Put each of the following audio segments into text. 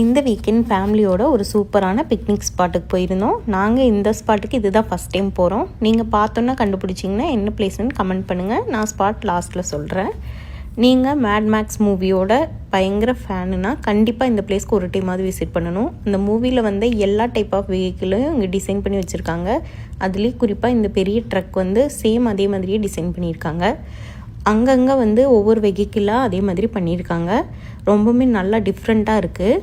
இந்த வீக்கெண்ட் ஃபேமிலியோட ஒரு சூப்பரான பிக்னிக் ஸ்பாட்டுக்கு போயிருந்தோம். நாங்கள் இந்த ஸ்பாட்டுக்கு இதுதான் ஃபஸ்ட் டைம் போகிறோம். நீங்கள் பார்த்தோன்னா கண்டுபிடிச்சிங்கன்னா என்ன பிளேஸ்னு கமெண்ட் பண்ணுங்கள். நான் ஸ்பாட் லாஸ்ட்டில் சொல்கிறேன். நீங்கள் மேட் மேக்ஸ் மூவியோட பயங்கர ஃபேனுனா கண்டிப்பாக இந்த பிளேஸ்க்கு ஒரு டைமாவது விசிட் பண்ணணும். இந்த மூவியில் வந்து எல்லா டைப் ஆஃப் வெஹிக்கிளும் இங்கே டிசைன் பண்ணி வச்சுருக்காங்க. அதுலேயும் குறிப்பாக இந்த பெரிய ட்ரக் வந்து சேம் அதே மாதிரியே டிசைன் பண்ணியிருக்காங்க. அங்கங்கே வந்து ஒவ்வொரு வெஹிக்கிளாக அதே மாதிரி பண்ணியிருக்காங்க. ரொம்பவுமே நல்லா டிஃப்ரெண்ட்டாக இருக்குது.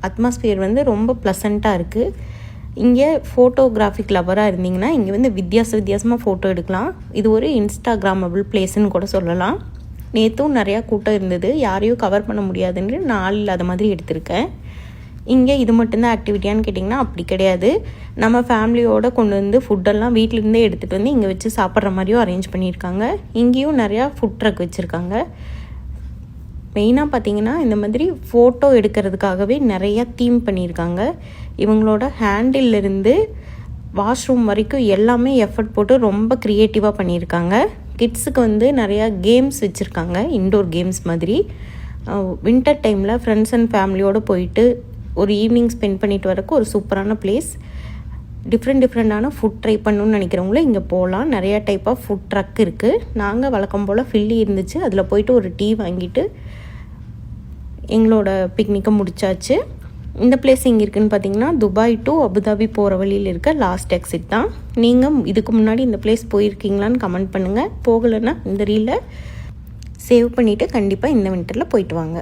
அட்மாஸ்பியர் வந்து ரொம்ப ப்ளசண்ட்டாக இருக்குது. இங்கே ஃபோட்டோகிராஃபிக் லவராக இருந்தீங்கன்னா இங்கே வந்து வித்தியாசமாக ஃபோட்டோ எடுக்கலாம். இது ஒரு இன்ஸ்டாகிராமபிள் பிளேஸ்ன்னு கூட சொல்லலாம். நேற்றும் நிறையா கூட்டம் இருந்தது. யாரையும் கவர் பண்ண முடியாதுன்னு நான் இல்லாத மாதிரி எடுத்திருக்கேன். இங்கே இது மட்டும்தான் ஆக்டிவிட்டியான்னு கேட்டிங்கன்னா அப்படி கிடையாது. நம்ம ஃபேமிலியோடு கொண்டு வந்து ஃபுட்டெல்லாம் வீட்டிலேருந்தே எடுத்துகிட்டு வந்து இங்கே வச்சு சாப்பிட்ற மாதிரியும் அரேஞ்ச் பண்ணியிருக்காங்க. இங்கேயும் நிறையா ஃபுட் ட்ரக் வச்சுருக்காங்க. மெயினாக பார்த்திங்கன்னா இந்த மாதிரி ஃபோட்டோ எடுக்கிறதுக்காகவே நிறையா தீம் பண்ணியிருக்காங்க. இவங்களோட ஹேண்டில்லேருந்து வாஷ்ரூம் வரைக்கும் எல்லாமே எஃபர்ட் போட்டு ரொம்ப க்ரியேட்டிவாக பண்ணியிருக்காங்க. கிட்ஸுக்கு வந்து நிறையா கேம்ஸ் வச்சுருக்காங்க, இன்டோர் கேம்ஸ் மாதிரி. வின்டர் டைமில் ஃப்ரெண்ட்ஸ் அண்ட் ஃபேமிலியோடு போயிட்டு ஒரு ஈவினிங் ஸ்பெண்ட் பண்ணிட்டு வரக்கு ஒரு சூப்பரான பிளேஸ். டிஃப்ரெண்ட்டான ஃபுட் ட்ரை பண்ணணுன்னு நினைக்கிறவங்களும் இங்கே போகலாம். நிறையா டைப் ஆஃப் ஃபுட் ட்ரக் இருக்குது. நாங்கள் வழக்கம் போல் ஃபில்லி இருந்துச்சு, அதில் போயிட்டு ஒரு டீ வாங்கிட்டு எங்களோட பிக்னிக்கை முடிச்சாச்சு. இந்த பிளேஸ் எங்கே இருக்குதுன்னு பார்த்தீங்கன்னா துபாய் டு அபுதாபி போகிற வழியில் இருக்க லாஸ்ட் எக்ஸிட் தான். நீங்கள் இதுக்கு முன்னாடி இந்த பிளேஸ் போயிருக்கீங்களான்னு கமெண்ட் பண்ணுங்கள். போகலைன்னா இந்த ரீலை சேவ் பண்ணிவிட்டு கண்டிப்பாக இந்த வின்டரில் போயிட்டு வாங்க.